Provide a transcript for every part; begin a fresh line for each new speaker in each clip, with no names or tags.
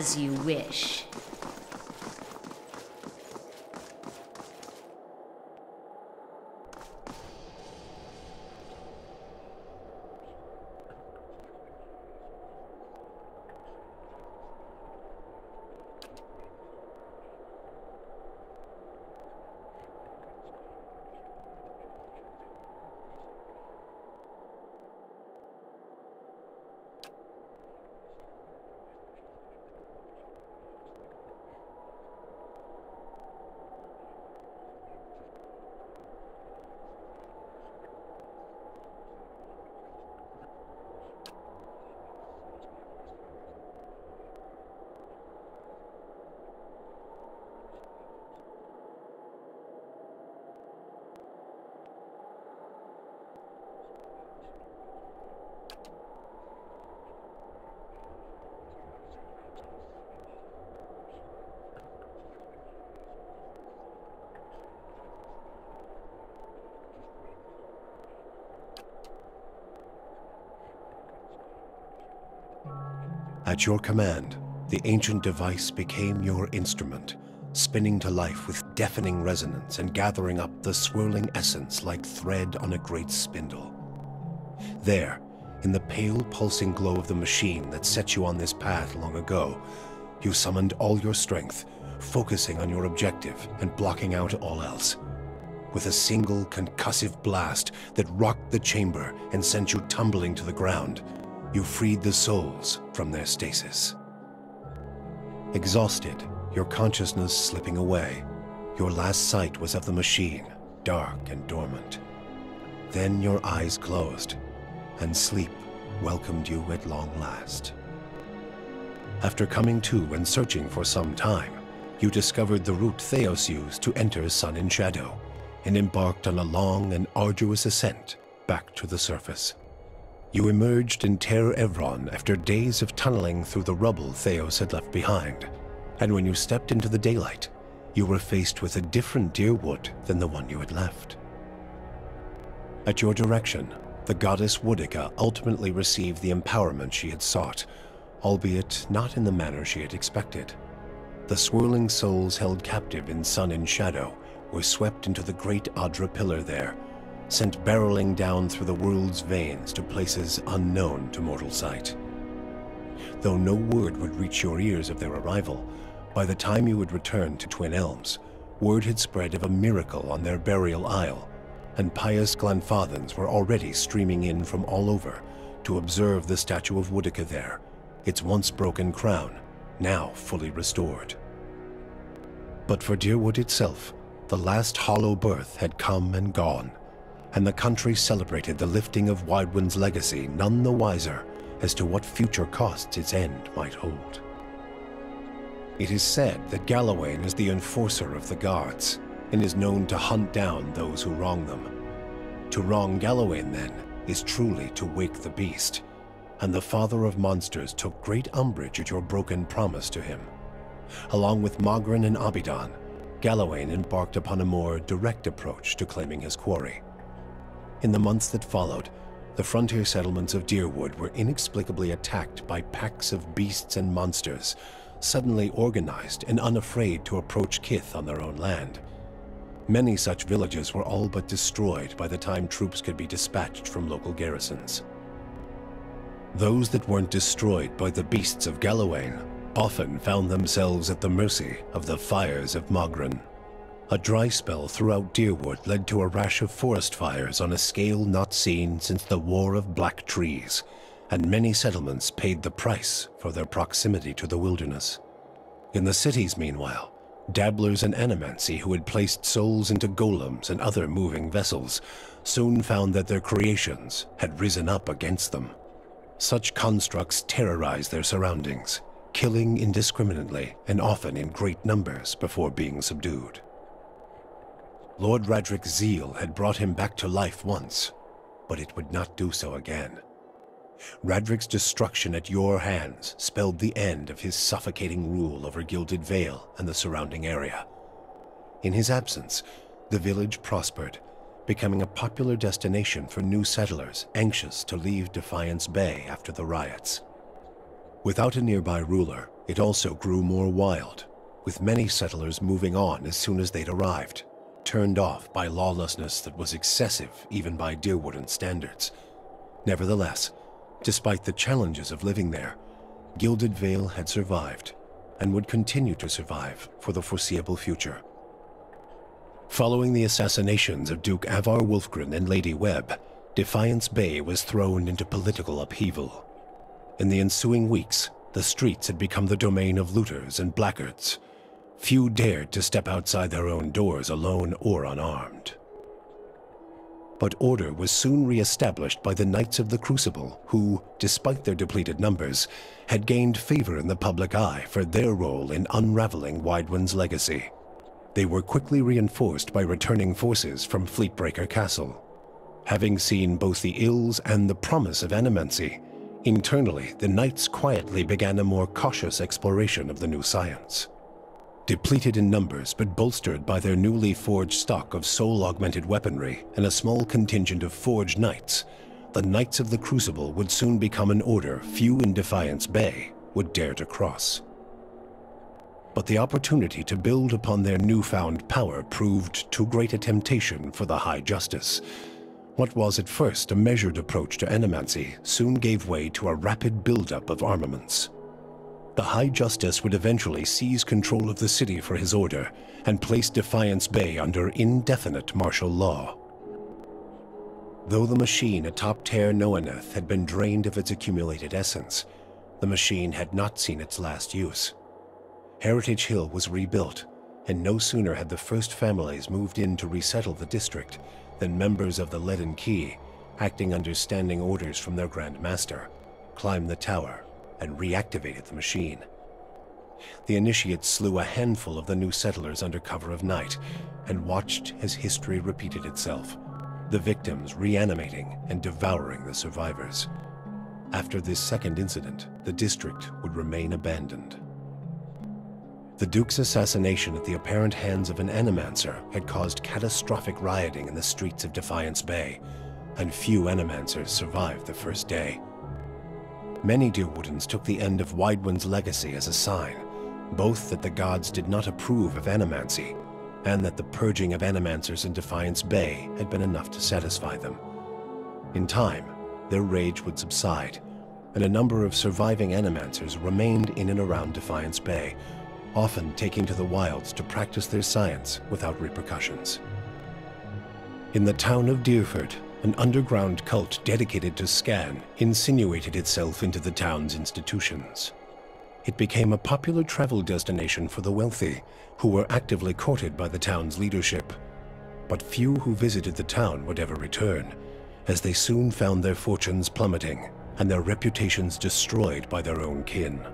As you wish.
At your command, the ancient device became your instrument, spinning to life with deafening resonance and gathering up the swirling essence like thread on a great spindle. There, in the pale pulsing glow of the machine that set you on this path long ago, you summoned all your strength, focusing on your objective and blocking out all else. With a single concussive blast that rocked the chamber and sent you tumbling to the ground, you freed the souls from their stasis. Exhausted, your consciousness slipping away, your last sight was of the machine, dark and dormant. Then your eyes closed, and sleep welcomed you at long last. After coming to and searching for some time, you discovered the route Theos used to enter Sun and Shadow, and embarked on a long and arduous ascent back to the surface. You emerged in Ter Evron after days of tunneling through the rubble Theos had left behind, and when you stepped into the daylight, you were faced with a different Deerwood than the one you had left. At your direction, the goddess Woodica ultimately received the empowerment she had sought, albeit not in the manner she had expected. The swirling souls held captive in Sun and Shadow were swept into the great Adra pillar there, sent barreling down through the world's veins to places unknown to mortal sight. Though no word would reach your ears of their arrival, by the time you would return to Twin Elms, word had spread of a miracle on their burial isle, and pious Glenfathans were already streaming in from all over to observe the statue of Woodica there, its once broken crown, now fully restored. But for Deerwood itself, the last hollow birth had come and gone, and the country celebrated the lifting of Widewind's legacy none the wiser as to what future costs its end might hold. It is said that Galawain is the enforcer of the gods, and is known to hunt down those who wrong them. To wrong Galawain, then, is truly to wake the beast, and the father of monsters took great umbrage at your broken promise to him. Along with Mogren and Abidan, Galawain embarked upon a more direct approach to claiming his quarry. In the months that followed, the frontier settlements of Deerwood were inexplicably attacked by packs of beasts and monsters, suddenly organized and unafraid to approach Kith on their own land. Many such villages were all but destroyed by the time troops could be dispatched from local garrisons. Those that weren't destroyed by the beasts of Galawain often found themselves at the mercy of the fires of Mogren. A dry spell throughout Deerwood led to a rash of forest fires on a scale not seen since the War of Black Trees, and many settlements paid the price for their proximity to the wilderness. In the cities, meanwhile, dabblers in animancy who had placed souls into golems and other moving vessels soon found that their creations had risen up against them. Such constructs terrorized their surroundings, killing indiscriminately and often in great numbers before being subdued. Lord Radric's zeal had brought him back to life once, but it would not do so again. Radric's destruction at your hands spelled the end of his suffocating rule over Gilded Vale and the surrounding area. In his absence, the village prospered, becoming a popular destination for new settlers anxious to leave Defiance Bay after the riots. Without a nearby ruler, it also grew more wild, with many settlers moving on as soon as they'd arrived, turned off by lawlessness that was excessive even by Deerwooden standards. Nevertheless, despite the challenges of living there, Gilded Vale had survived, and would continue to survive for the foreseeable future. Following the assassinations of Duke Avar Wolfgren and Lady Webb, Defiance Bay was thrown into political upheaval. In the ensuing weeks, the streets had become the domain of looters and blackguards. Few dared to step outside their own doors alone or unarmed. But order was soon re-established by the Knights of the Crucible, who, despite their depleted numbers, had gained favor in the public eye for their role in unraveling Widewind's legacy. They were quickly reinforced by returning forces from Fleetbreaker Castle. Having seen both the ills and the promise of animancy, internally the Knights quietly began a more cautious exploration of the new science. Depleted in numbers but bolstered by their newly forged stock of soul-augmented weaponry and a small contingent of forged knights, the Knights of the Crucible would soon become an order few in Defiance Bay would dare to cross. But the opportunity to build upon their newfound power proved too great a temptation for the High Justice. What was at first a measured approach to animancy soon gave way to a rapid buildup of armaments. The High Justice would eventually seize control of the city for his order and place Defiance Bay under indefinite martial law. Though the machine atop Ter Noaneth had been drained of its accumulated essence, the machine had not seen its last use. Heritage Hill was rebuilt, and no sooner had the first families moved in to resettle the district than members of the Leaden Key, acting under standing orders from their Grand Master, climbed the tower and reactivated the machine. The initiates slew a handful of the new settlers under cover of night and watched as history repeated itself, the victims reanimating and devouring the survivors. After this second incident, the district would remain abandoned. The Duke's assassination at the apparent hands of an animancer had caused catastrophic rioting in the streets of Defiance Bay, and few animancers survived the first day. Many Deerwoodens took the end of Widewind's legacy as a sign, both that the gods did not approve of animancy, and that the purging of animancers in Defiance Bay had been enough to satisfy them. In time, their rage would subside, and a number of surviving animancers remained in and around Defiance Bay, often taking to the wilds to practice their science without repercussions. In the town of Deerford, an underground cult dedicated to Scan insinuated itself into the town's institutions. It became a popular travel destination for the wealthy, who were actively courted by the town's leadership. But few who visited the town would ever return, as they soon found their fortunes plummeting and their reputations destroyed by their own kin.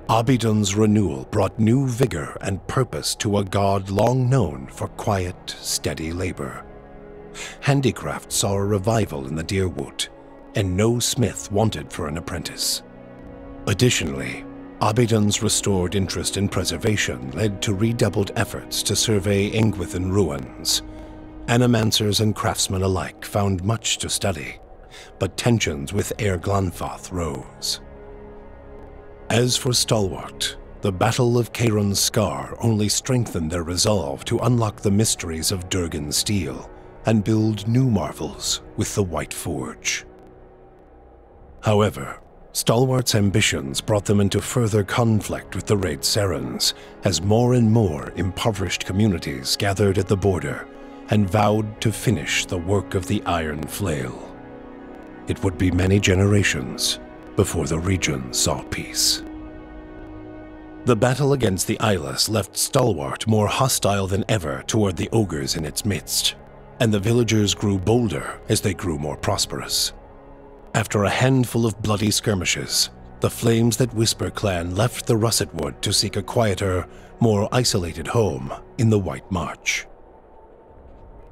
Abidon's renewal brought new vigor and purpose to a god long known for quiet, steady labor. Handicraft saw a revival in the Deerwood, and no smith wanted for an apprentice. Additionally, Abidon's restored interest in preservation led to redoubled efforts to survey Engwithan ruins. Animancers and craftsmen alike found much to study, but tensions with Air Glanfath rose. As for Stalwart, the Battle of Caron's Scar only strengthened their resolve to unlock the mysteries of Durgan steel and build new marvels with the White Forge. However, Stalwart's ambitions brought them into further conflict with the Raid Serens, as more and more impoverished communities gathered at the border and vowed to finish the work of the Iron Flail. It would be many generations before the region saw peace. The battle against the Eyeless left Stalwart more hostile than ever toward the ogres in its midst, and the villagers grew bolder as they grew more prosperous. After a handful of bloody skirmishes, the Flames That Whisper clan left the Russet Wood to seek a quieter, more isolated home in the White March.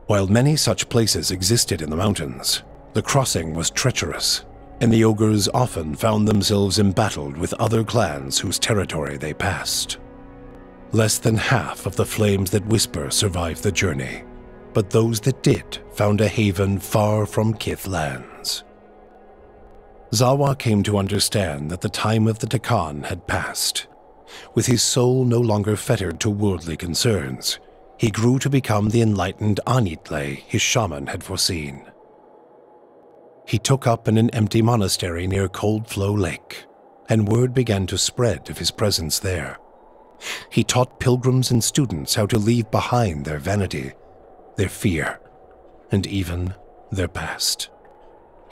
While many such places existed in the mountains, the crossing was treacherous, and the ogres often found themselves embattled with other clans whose territory they passed. Less than half of the Flames That Whisper survived the journey, but those that did found a haven far from Kith lands. Zawa came to understand that the time of the Takan had passed. With his soul no longer fettered to worldly concerns, he grew to become the enlightened Anitle his shaman had foreseen. He took up in an empty monastery near Cold Flow Lake, and word began to spread of his presence there. He taught pilgrims and students how to leave behind their vanity, their fear, and even their past.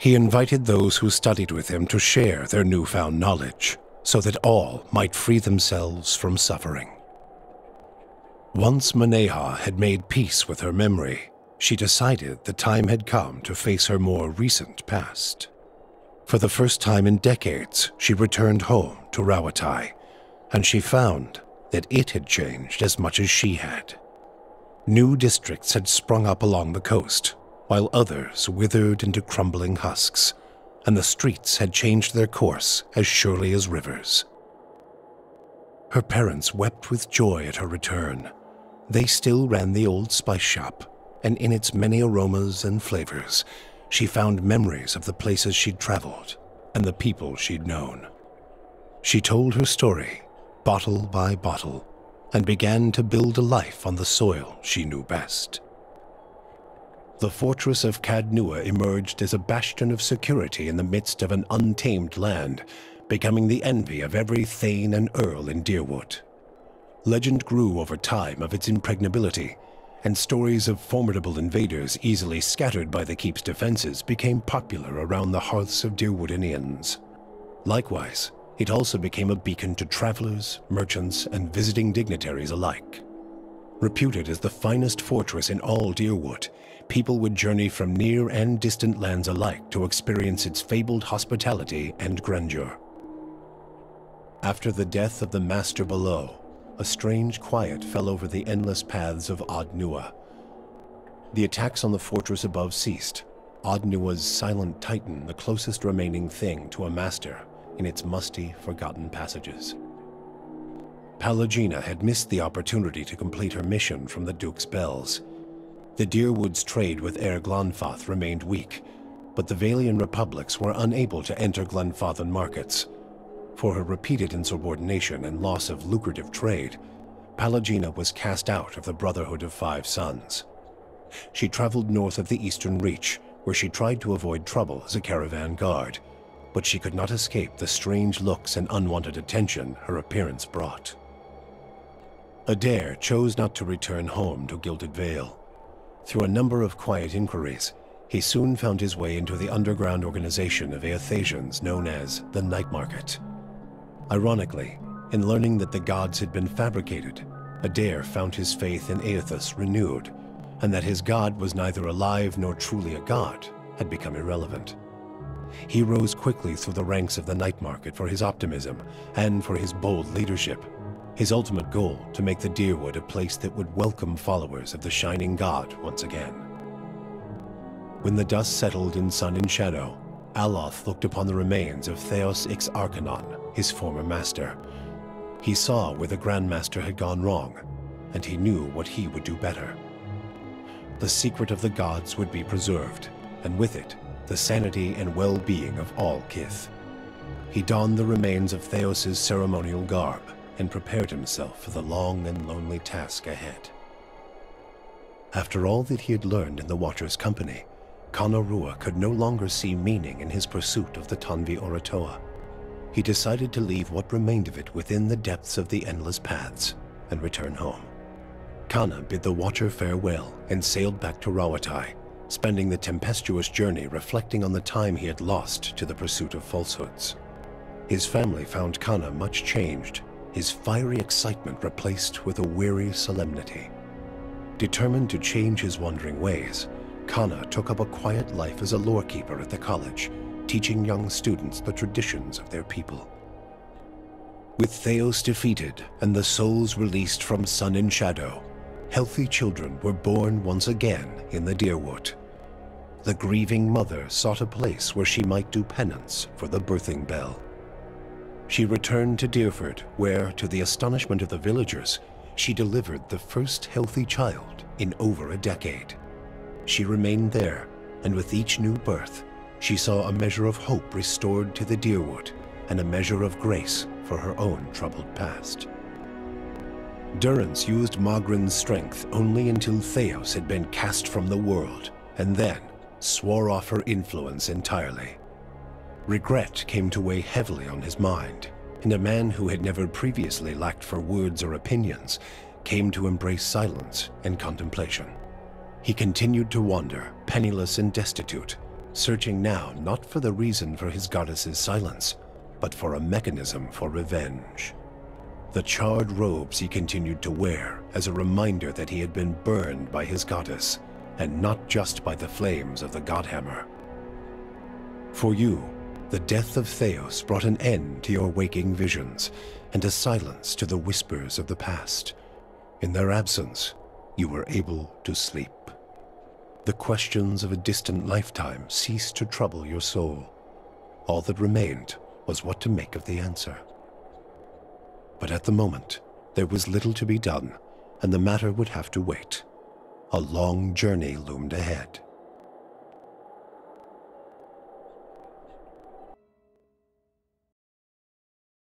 He invited those who studied with him to share their newfound knowledge, so that all might free themselves from suffering. Once Maneha had made peace with her memory, she decided the time had come to face her more recent past. For the first time in decades, she returned home to Rawatai, and she found that it had changed as much as she had. New districts had sprung up along the coast, while others withered into crumbling husks, and the streets had changed their course as surely as rivers. Her parents wept with joy at her return. They still ran the old spice shop, and in its many aromas and flavors, she found memories of the places she'd traveled and the people she'd known. She told her story, bottle by bottle, and began to build a life on the soil she knew best. The fortress of Cadnua emerged as a bastion of security in the midst of an untamed land, becoming the envy of every thane and earl in Deerwood. Legend grew over time of its impregnability, and stories of formidable invaders easily scattered by the keep's defenses became popular around the hearths of Deerwoodinians. Likewise, it also became a beacon to travelers, merchants, and visiting dignitaries alike. Reputed as the finest fortress in all Deerwood, people would journey from near and distant lands alike to experience its fabled hospitality and grandeur. After the death of the master below, a strange quiet fell over the endless paths of Ardnua. The attacks on the fortress above ceased, Ardnua's silent titan the closest remaining thing to a master in its musty, forgotten passages. Palagina had missed the opportunity to complete her mission from the Duke's Bells. The Deerwood's trade with Air Glanfath remained weak, but the Valian republics were unable to enter Glenfathan markets. For her repeated insubordination and loss of lucrative trade, Palagina was cast out of the Brotherhood of Five Sons. She traveled north of the Eastern Reach, where she tried to avoid trouble as a caravan guard, but she could not escape the strange looks and unwanted attention her appearance brought. Adair chose not to return home to Gilded Vale. Through a number of quiet inquiries, he soon found his way into the underground organization of Aethasians known as the Night Market. Ironically, in learning that the gods had been fabricated, Adair found his faith in Aethus renewed, and that his god was neither alive nor truly a god had become irrelevant. He rose quickly through the ranks of the Night Market for his optimism and for his bold leadership, his ultimate goal to make the Deerwood a place that would welcome followers of the Shining God once again. When the dust settled in Sun and Shadow, Aloth looked upon the remains of Theos Ix Arcanon, his former master. He saw where the Grandmaster had gone wrong, and he knew what he would do better. The secret of the gods would be preserved, and with it, the sanity and well-being of all Kith. He donned the remains of Theos's ceremonial garb, and prepared himself for the long and lonely task ahead. After all that he had learned in the Watcher's company, Kanarua could no longer see meaning in his pursuit of the Tanvi Oratoa. He decided to leave what remained of it within the depths of the Endless Paths and return home. Kana bid the Watcher farewell and sailed back to Rawatai, spending the tempestuous journey reflecting on the time he had lost to the pursuit of falsehoods. His family found Kana much changed, his fiery excitement replaced with a weary solemnity. Determined to change his wandering ways, Kana took up a quiet life as a lorekeeper at the college, teaching young students the traditions of their people. With Theos defeated and the souls released from Sun and Shadow, healthy children were born once again in the Deerwood. The grieving mother sought a place where she might do penance for the birthing bell. She returned to Deerford, where, to the astonishment of the villagers, she delivered the first healthy child in over a decade. She remained there, and with each new birth, She saw a measure of hope restored to the Deerwood, and a measure of grace for her own troubled past. Durrance used Magrin's strength only until Theos had been cast from the world, and then swore off her influence entirely. Regret came to weigh heavily on his mind, and a man who had never previously lacked for words or opinions came to embrace silence and contemplation. He continued to wander, penniless and destitute, searching now not for the reason for his goddess's silence, but for a mechanism for revenge. The charred robes he continued to wear as a reminder that he had been burned by his goddess, and not just by the flames of the Godhammer. For you, the death of Theos brought an end to your waking visions, and a silence to the whispers of the past. In their absence, you were able to sleep. The questions of a distant lifetime ceased to trouble your soul. All that remained was what to make of the answer. But at the moment, there was little to be done, and the matter would have to wait. A long journey loomed ahead.